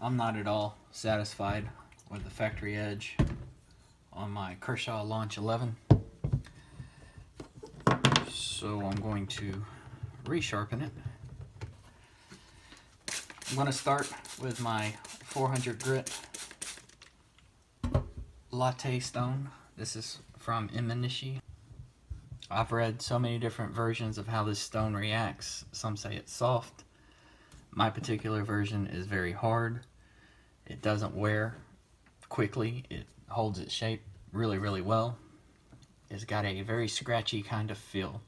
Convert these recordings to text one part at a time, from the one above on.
I'm not at all satisfied with the factory edge on my Kershaw Launch 11. So I'm going to resharpen it. I'm going to start with my 400 grit latte stone. This is from Imanishi. I've read so many different versions of how this stone reacts. Some say it's soft. My particular version is very hard. It doesn't wear quickly. It holds its shape really well. It's got a very scratchy kind of feel.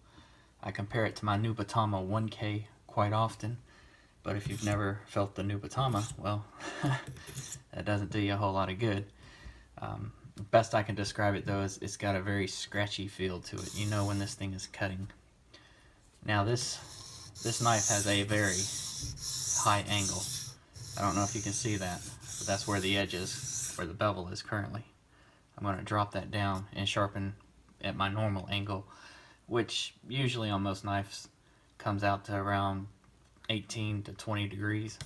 I compare it to my Nubatama 1K quite often, but if you've never felt the Nubatama, well, that doesn't do you a whole lot of good. Best I can describe it though is it's got a very scratchy feel to it. You know when this thing is cutting. Now this knife has a very high angle. I don't know if you can see that, but that's where the edge is, where the bevel is currently. I'm going to drop that down and sharpen at my normal angle, which usually on most knives comes out to around 18 to 20 degrees.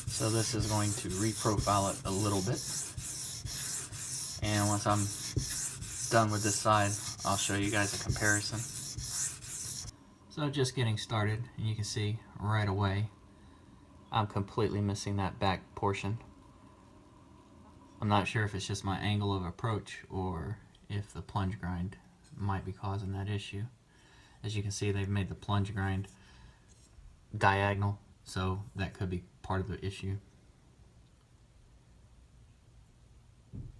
So this is going to reprofile it a little bit. And once I'm done with this side, I'll show you guys a comparison. So just getting started, and you can see right away, I'm completely missing that back portion. I'm not sure if it's just my angle of approach or if the plunge grind might be causing that issue. As you can see, they've made the plunge grind diagonal, so that could be part of the issue.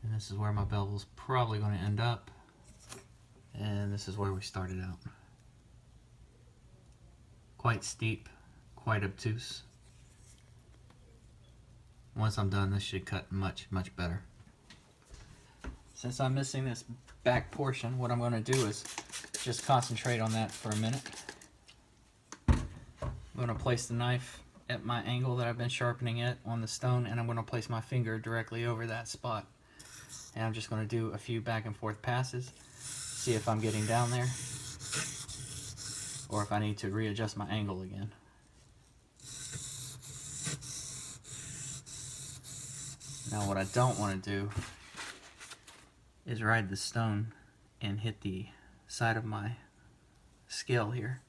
And this is where my bevel's probably going to end up. And this is where we started out. Quite steep, quite obtuse. Once I'm done, this should cut much better. Since I'm missing this back portion, what I'm going to do is just concentrate on that for a minute. I'm going to place the knife at my angle that I've been sharpening it on the stone, and I'm going to place my finger directly over that spot. And I'm just going to do a few back and forth passes, see if I'm getting down there, or if I need to readjust my angle again. Now what I don't want to do is ride the stone and hit the side of my scale here.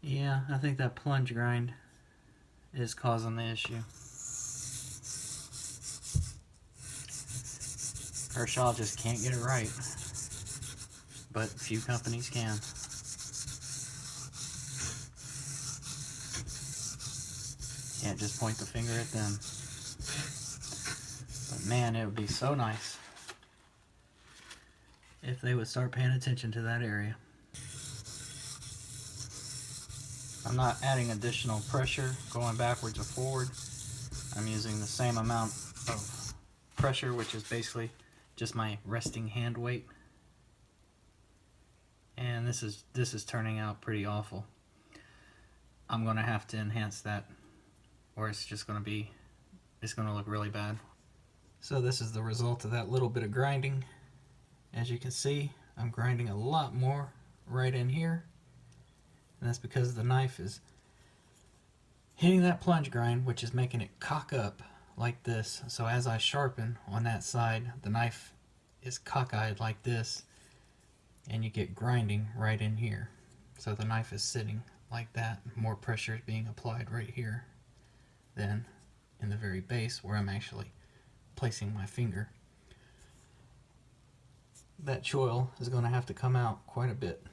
Yeah, I think that plunge grind is causing the issue. Kershaw just can't get it right, but few companies can. Can't just point the finger at them. But man, it would be so nice if they would start paying attention to that area. I'm not adding additional pressure going backwards or forward. I'm using the same amount of pressure, which is basically just my resting hand weight. And this is turning out pretty awful. I'm going to have to enhance that, or it's just going to look really bad. So this is the result of that little bit of grinding. As you can see, I'm grinding a lot more right in here. And that's because the knife is hitting that plunge grind, which is making it cock up like this. So as I sharpen on that side, the knife is cockeyed like this, and you get grinding right in here. So the knife is sitting like that. More pressure is being applied right here than in the very base where I'm actually placing my finger. That choil is going to have to come out quite a bit.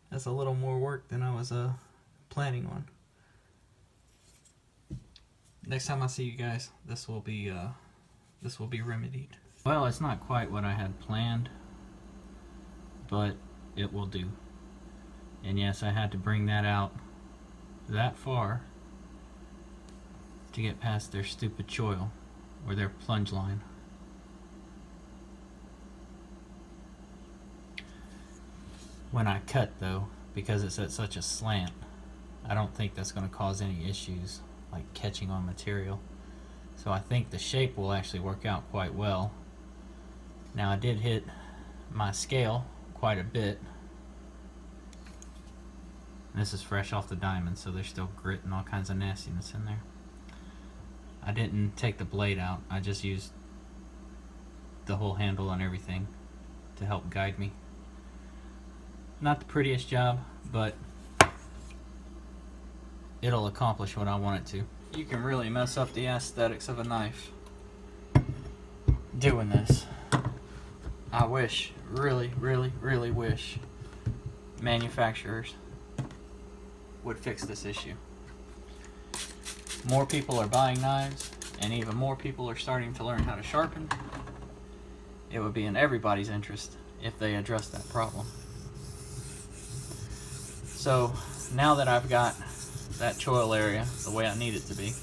That's a little more work than I was planning on. Next time I see you guys, this will be remedied. Well, it's not quite what I had planned, but it will do. And yes, I had to bring that out that far to get past their stupid choil or their plunge line. When I cut though, because it's at such a slant, I don't think that's going to cause any issues like catching on material. So I think the shape will actually work out quite well. Now I did hit my scale quite a bit. This is fresh off the diamond, so there's still grit and all kinds of nastiness in there. I didn't take the blade out. I just used the whole handle and everything to help guide me. Not the prettiest job, but it'll accomplish what I want it to. You can really mess up the aesthetics of a knife doing this. I wish, really wish manufacturers would fix this issue. More people are buying knives, and even more people are starting to learn how to sharpen. It would be in everybody's interest if they address that problem. So now that I've got that choil area the way I need it to be,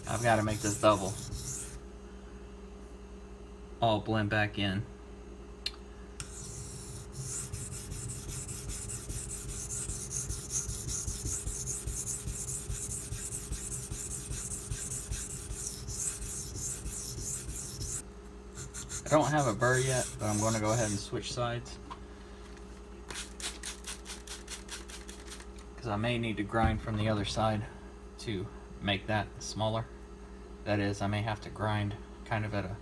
I've got to make this bevel all blend back in. I don't have a burr yet, but I'm going to go ahead and switch sides, because I may need to grind from the other side to make that smaller. That is, I may have to grind kind of at a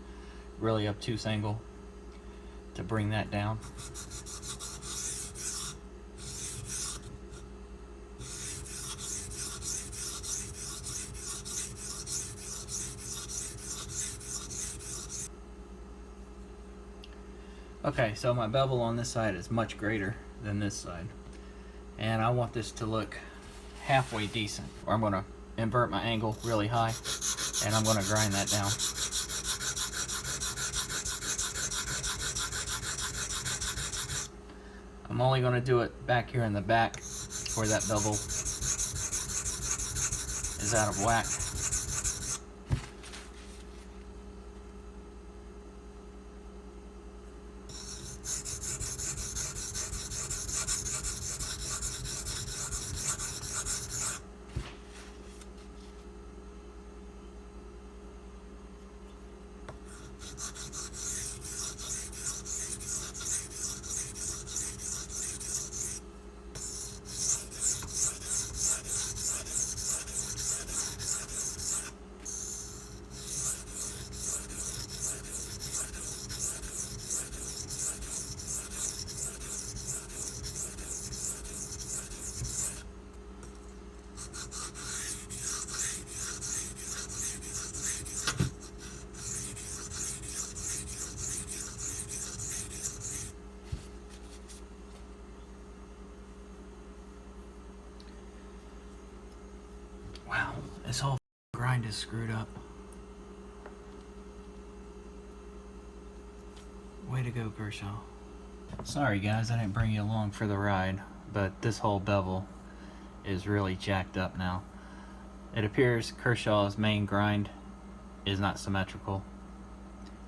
really obtuse angle to bring that down. Okay, so my bevel on this side is much greater than this side, and I want this to look halfway decent, or I'm going to invert my angle really high and I'm going to grind that down. I'm only going to do it back here in the back where that bevel is out of whack. Wow, this whole grind is screwed up. Way to go, Kershaw. Sorry guys, I didn't bring you along for the ride, but this whole bevel is really jacked up now. It appears Kershaw's main grind is not symmetrical.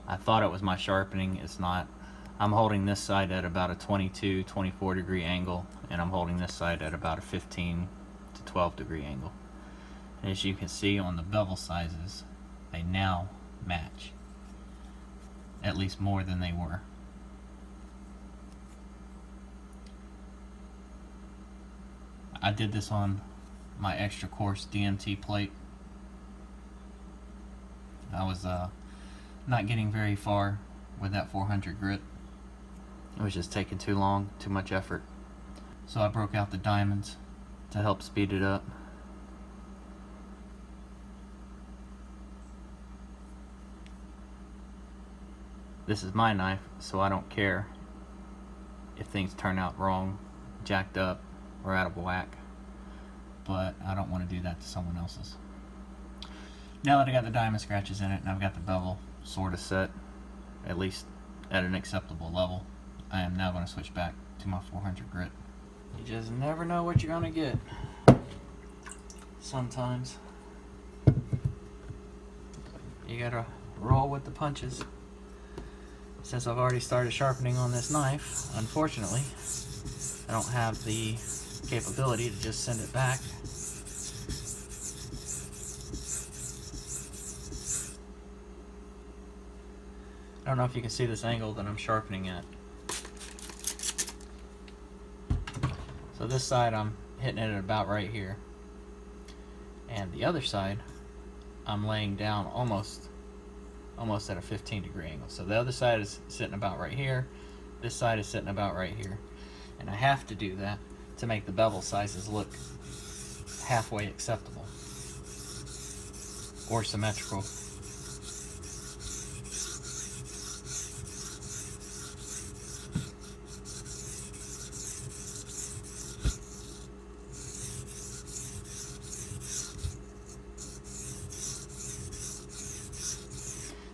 I thought it was my sharpening, it's not. I'm holding this side at about a 22-24 degree angle, and I'm holding this side at about a 15 to 12 degree angle. And as you can see on the bevel sizes, they now match, at least more than they were. I did this on my extra coarse DMT plate. I was not getting very far with that 400 grit. It was just taking too long, too much effort. So I broke out the diamonds to help speed it up. This is my knife, so I don't care if things turn out wrong, jacked up, or out of whack. But I don't want to do that to someone else's. Now that I got the diamond scratches in it and I've got the bevel sort of set, at least at an acceptable level, I am now going to switch back to my 400 grit. You just never know what you're going to get sometimes. You gotta roll with the punches. Since I've already started sharpening on this knife, unfortunately, I don't have the capability to just send it back. I don't know if you can see this angle that I'm sharpening at. So this side I'm hitting it at about right here, and the other side I'm laying down almost at a 15-degree angle. So the other side is sitting about right here, this side is sitting about right here, and I have to do that to make the bevel sizes look halfway acceptable or symmetrical.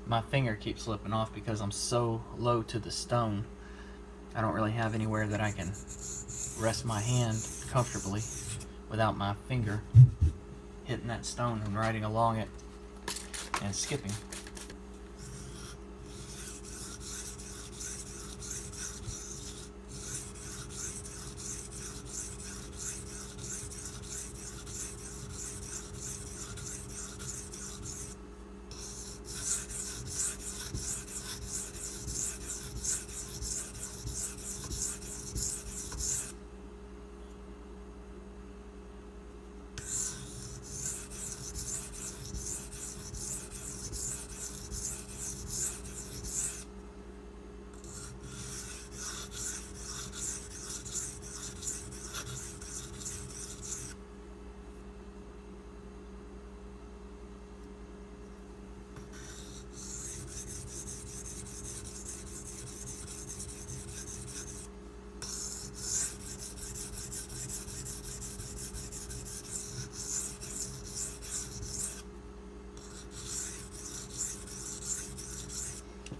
My finger keeps slipping off because I'm so low to the stone. I don't really have anywhere that I can rest my hand comfortably without my finger hitting that stone and riding along it and skipping.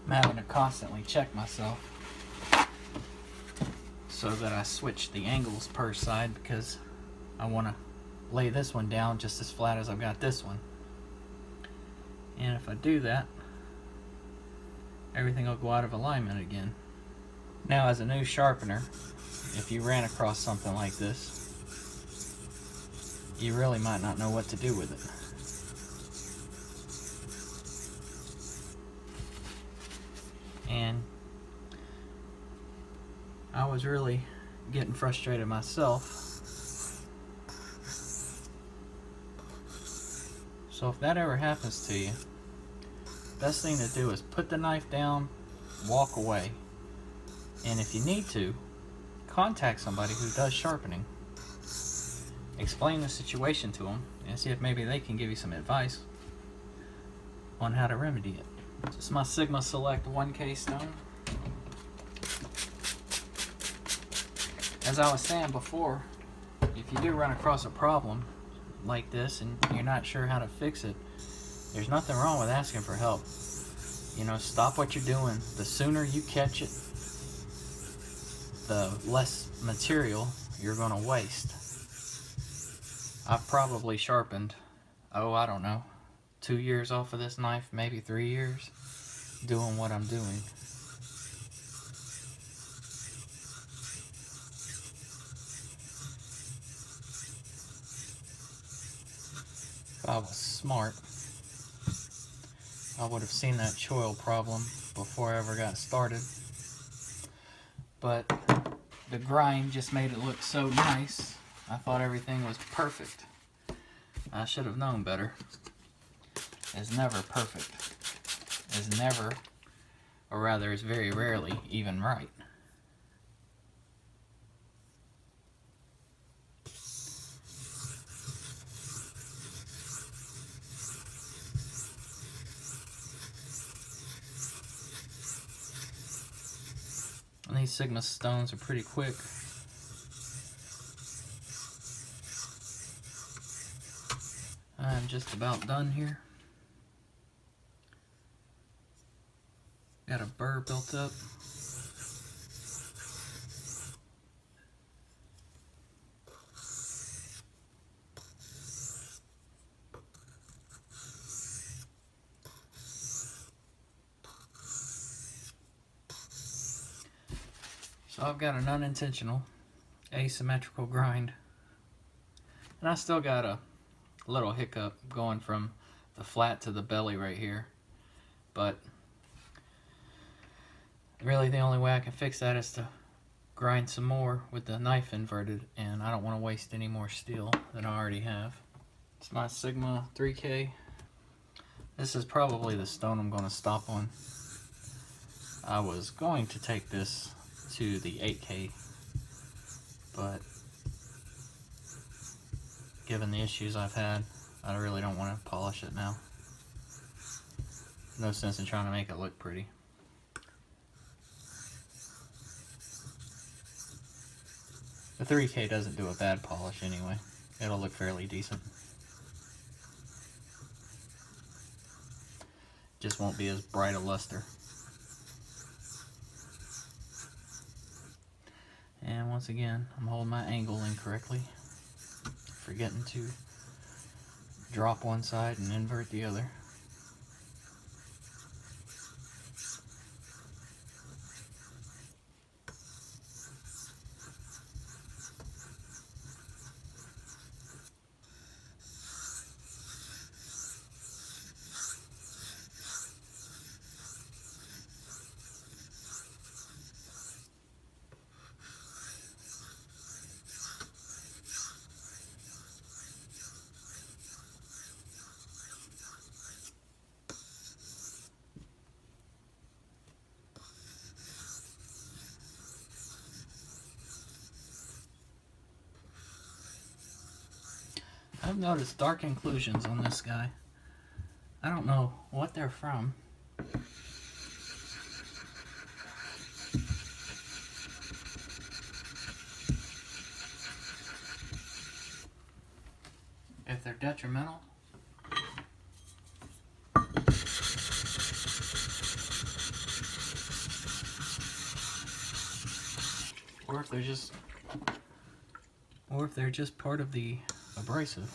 I'm having to constantly check myself so that I switch the angles per side, because I want to lay this one down just as flat as I've got this one. And if I do that, everything will go out of alignment again. Now, as a new sharpener, if you ran across something like this, you really might not know what to do with it. And I was really getting frustrated myself. So if that ever happens to you, best thing to do is put the knife down, walk away, and if you need to, contact somebody who does sharpening. Explain the situation to them and see if maybe they can give you some advice on how to remedy it. This is my Sigma Select 1K stone. As I was saying before, if you do run across a problem like this and you're not sure how to fix it, there's nothing wrong with asking for help. You know, stop what you're doing. The sooner you catch it, the less material you're going to waste. I've probably sharpened, I don't know, 2 years off of this knife, maybe 3 years, doing what I'm doing. If I was smart, I would have seen that choil problem before I ever got started. But the grind just made it look so nice. I thought everything was perfect. I should have known better. It's never perfect. It's never, or rather it's very rarely, even right. And these Sigma stones are pretty quick. I'm just about done here. Got a burr built up. So I've got an unintentional asymmetrical grind And I still got a little hiccup going from the flat to the belly right here. But really the only way I can fix that is to grind some more with the knife inverted, and I don't want to waste any more steel than I already have. It's my Sigma 3K. This is probably the stone I'm going to stop on. I was going to take this to the 8K, but given the issues I've had, I really don't want to polish it now. No sense in trying to make it look pretty. The 3K doesn't do a bad polish anyway. It'll look fairly decent. Just won't be as bright a luster. And once again, I'm holding my angle incorrectly, forgetting to drop one side and invert the other. I've noticed dark inclusions on this guy. I don't know what they're from. If they're detrimental, or if they're just part of the abrasive.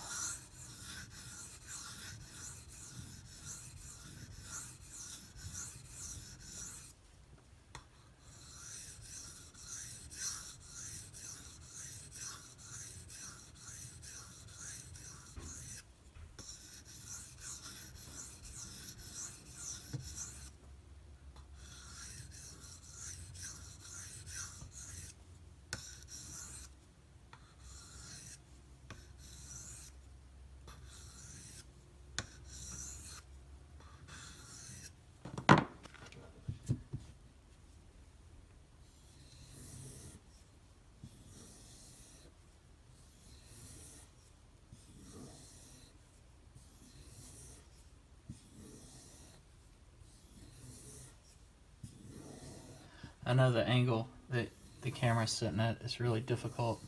I know the angle that the camera's sitting at is really difficult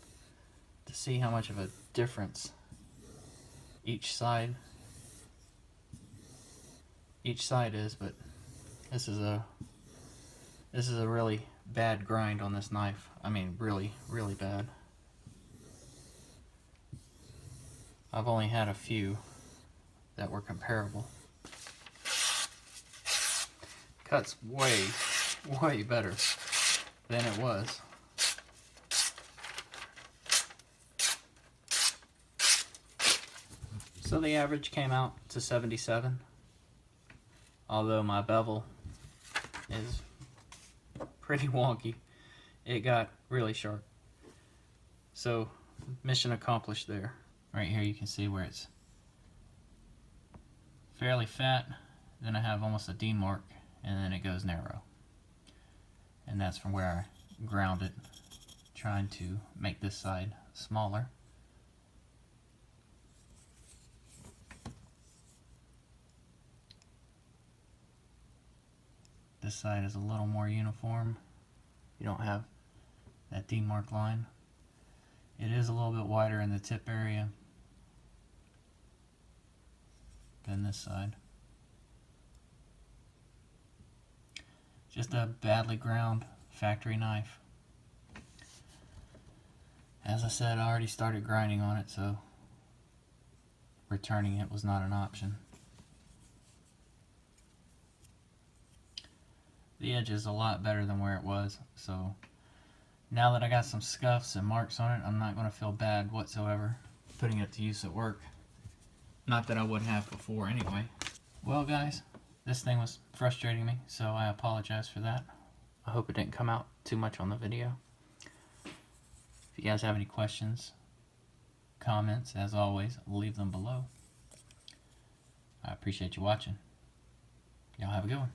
to see how much of a difference each side is, but this is a really bad grind on this knife. I mean, really, really bad. I've only had a few that were comparable. Cuts way better than it was. So the average came out to 77, although my bevel is pretty wonky. It got really sharp. So mission accomplished there. Right here you can see where it's fairly fat, then I have almost a D mark, and then it goes narrow. And that's from where I ground it, trying to make this side smaller. This side is a little more uniform. You don't have that D mark line. It is a little bit wider in the tip area than this side. Just a badly ground factory knife. As I said, I already started grinding on it, so returning it was not an option. The edge is a lot better than where it was, so now that I got some scuffs and marks on it, I'm not going to feel bad whatsoever. putting it to use at work. Not that I would have before anyway. Well guys, this thing was frustrating me, so I apologize for that. I hope it didn't come out too much on the video. If you guys have any questions, comments, as always, leave them below. I appreciate you watching. Y'all have a good one.